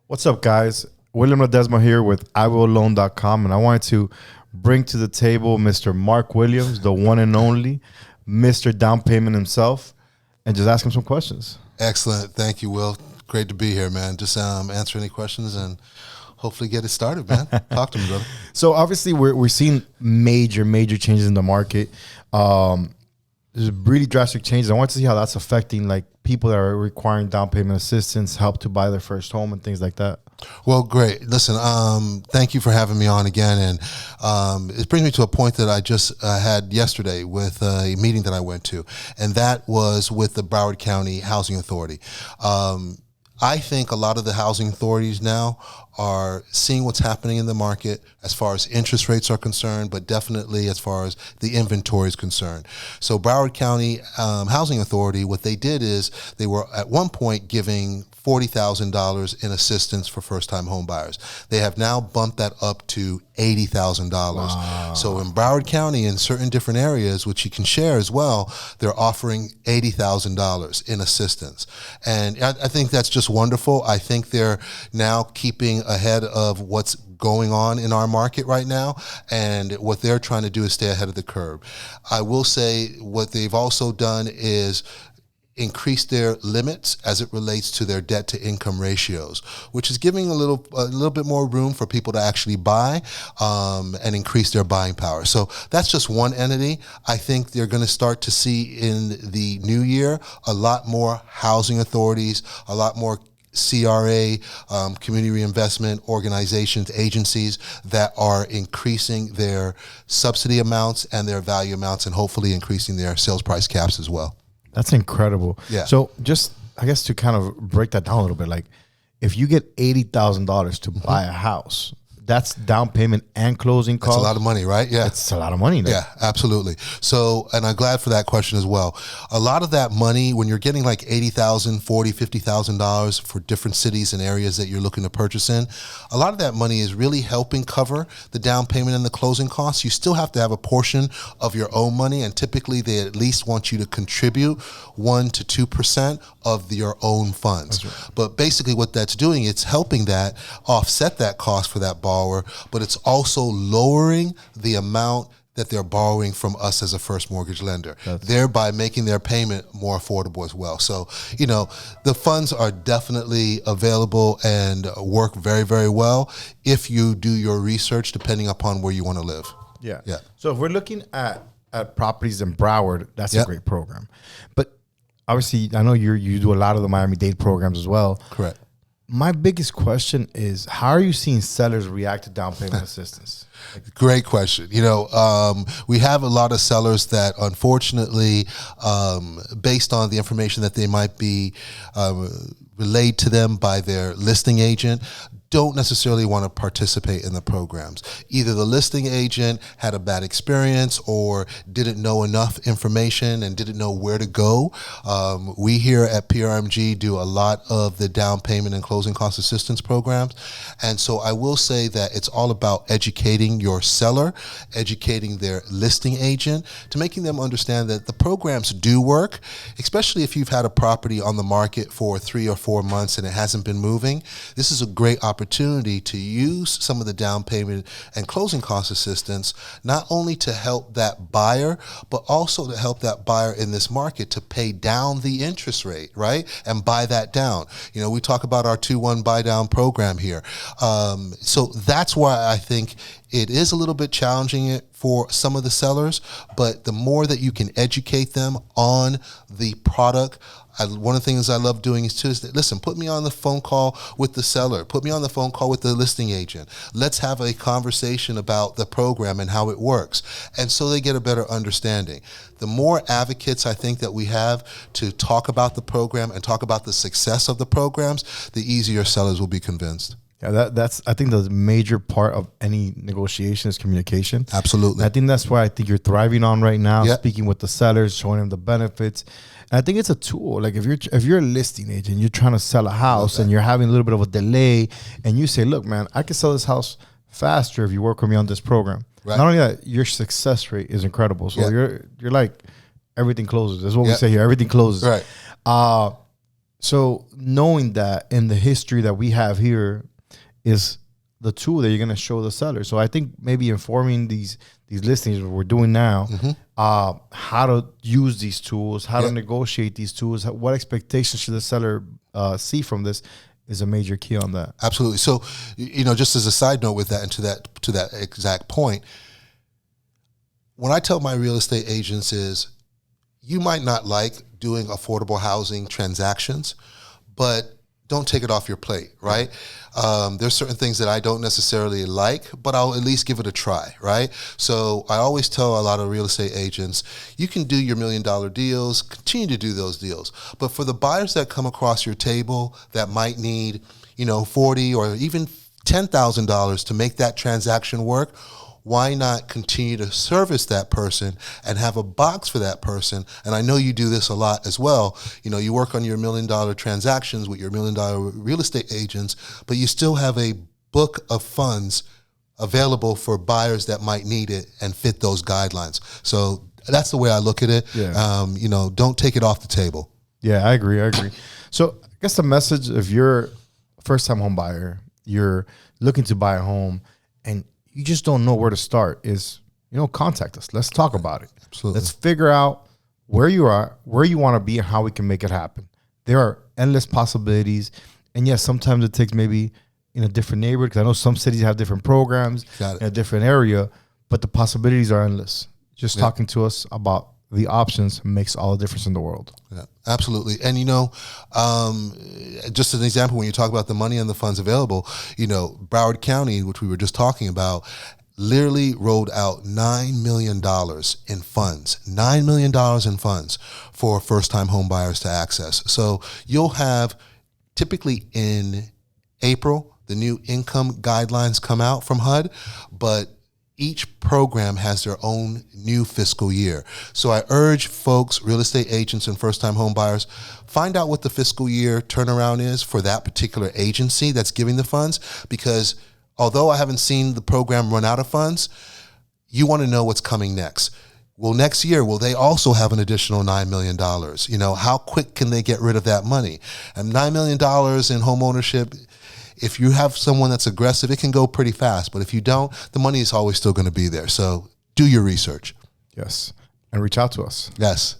What's up, guys? William Ledesma here with iwillloan.com, and I wanted to bring to the table Mr. Marc Williams, the one and only Mr. Down Payment himself, and just ask him some questions. Excellent. Thank you, Will. Great to be here, man. Just answer any questions and hopefully get it started, man. Talk to me, brother. So obviously we're seeing major changes in the market. There's really drastic changes. I want to see how that's affecting like people that are requiring down payment assistance, help to buy their first home and things like that. Well, great. Listen, thank you for having me on again. And it brings me to a point that I just had yesterday with a meeting that I went to, and that was with the Broward County Housing Authority. I think a lot of the housing authorities now are seeing what's happening in the market as far as interest rates are concerned, but definitely as far as the inventory is concerned. So Broward County Housing Authority, what they did is they were at one point giving $40,000 in assistance for first-time home buyers. They have now bumped that up to $80,000. Wow. So in Broward County, in certain different areas, which you can share as well, they're offering $80,000 in assistance. And I think that's just wonderful. I think they're now keeping ahead of what's going on in our market right now, and what they're trying to do is stay ahead of the curve. I will say what they've also done is increase their limits as it relates to their debt to income ratios, which is giving a little bit more room for people to actually buy and increase their buying power. So that's just one entity. I think they're going to start to see in the new year a lot more housing authorities, a lot more CRA, community reinvestment organizations, agencies that are increasing their subsidy amounts and their value amounts, and hopefully increasing their sales price caps as well. That's incredible. Yeah. So just, I guess, to kind of break that down a little bit, like if you get $80,000 to buy a house, that's down payment and closing costs. That's a lot of money, right? Yeah. It's a lot of money. Yeah, absolutely. So, and I'm glad for that question as well. A lot of that money, when you're getting like $80,000, $40,000, $50,000 for different cities and areas that you're looking to purchase in, a lot of that money is really helping cover the down payment and the closing costs. You still have to have a portion of your own money, and typically they at least want you to contribute 1% to 2% of your own funds. Right. But basically what that's doing, it's helping that offset that cost for that borrower, but it's also lowering the amount that they're borrowing from us as a first mortgage lender, thereby making their payment more affordable as well. So, you know, the funds are definitely available and work very, very well if you do your research, depending upon where you want to live. Yeah. Yeah. So if we're looking at properties in Broward, that's a great program. But obviously, I know you do a lot of the Miami-Dade programs as well. Correct. My biggest question is, how are you seeing sellers react to down payment assistance? Great question. You know, we have a lot of sellers that unfortunately, based on the information that they might be relayed to them by their listing agent, don't necessarily want to participate in the programs. Either the listing agent had a bad experience or didn't know enough information and didn't know where to go. We here at PRMG do a lot of the down payment and closing cost assistance programs. And so I will say that it's all about educating your seller, educating their listing agent, to making them understand that the programs do work, especially if you've had a property on the market for 3 or 4 months and it hasn't been moving. This is a great opportunity to use some of the down payment and closing cost assistance, not only to help that buyer, but also to help that buyer in this market to pay down the interest rate, right? And buy that down. You know, we talk about our 2-1 buy down program here. So that's why I think it is a little bit challenging for some of the sellers, but the more that you can educate them on the product, one of the things I love doing is to listen, put me on the phone call with the seller, put me on the phone call with the listing agent. Let's have a conversation about the program and how it works. And so they get a better understanding. The more advocates I think that we have to talk about the program and talk about the success of the programs, the easier sellers will be convinced. Yeah, that's I think the major part of any negotiation is communication. Absolutely. And I think that's why I think you're thriving on right now, speaking with the sellers, showing them the benefits. And I think it's a tool. Like if you're a listing agent, you're trying to sell a house and you're having a little bit of a delay, and you say, look, man, I can sell this house faster if you work with me on this program. Right. Not only that, your success rate is incredible. So you're like, everything closes. That's what we say here. Everything closes. Right. So knowing that in the history that we have here is the tool that you're going to show the seller. So I think maybe informing these listings, what we're doing now, how to use these tools, how to negotiate these tools, what expectations should the seller see from this is a major key on that. Absolutely. So, just as a side note with that and to that exact point, when I tell my real estate agents is, you might not like doing affordable housing transactions, but don't take it off your plate, right? There's certain things that I don't necessarily like, but I'll at least give it a try, right? So I always tell a lot of real estate agents, you can do your $1 million deals, continue to do those deals. But for the buyers that come across your table that might need, $40,000 or even $10,000 to make that transaction work, why not continue to service that person and have a box for that person? And I know you do this a lot as well. You work on your $1 million transactions with your $1 million real estate agents, but you still have a book of funds available for buyers that might need it and fit those guidelines. So that's the way I look at it. Yeah. Don't take it off the table. Yeah, I agree. So I guess the message, if you're a first-time home buyer, you're looking to buy a home, and you just don't know where to start, is, contact us. Let's talk about it. Absolutely. Let's figure out where you are, where you want to be, and how we can make it happen. There are endless possibilities. And yes, sometimes it takes maybe in a different neighborhood, because I know some cities have different programs in a different area, but the possibilities are endless. Just talking to us about the options makes all the difference in the world. Yeah, absolutely. And, just as an example, when you talk about the money and the funds available, Broward County, which we were just talking about, literally rolled out $9 million in funds, $9 million in funds for first-time home buyers to access. So you'll have, typically in April, the new income guidelines come out from HUD, but each program has their own new fiscal year. So I urge folks, real estate agents and first-time home buyers, find out what the fiscal year turnaround is for that particular agency that's giving the funds, because although I haven't seen the program run out of funds, you want to know what's coming next. Well, next year, will they also have an additional $9 million? How quick can they get rid of that money? And $9 million in home ownership, if you have someone that's aggressive, it can go pretty fast. But if you don't, the money is always still going to be there. So do your research. Yes. And reach out to us. Yes.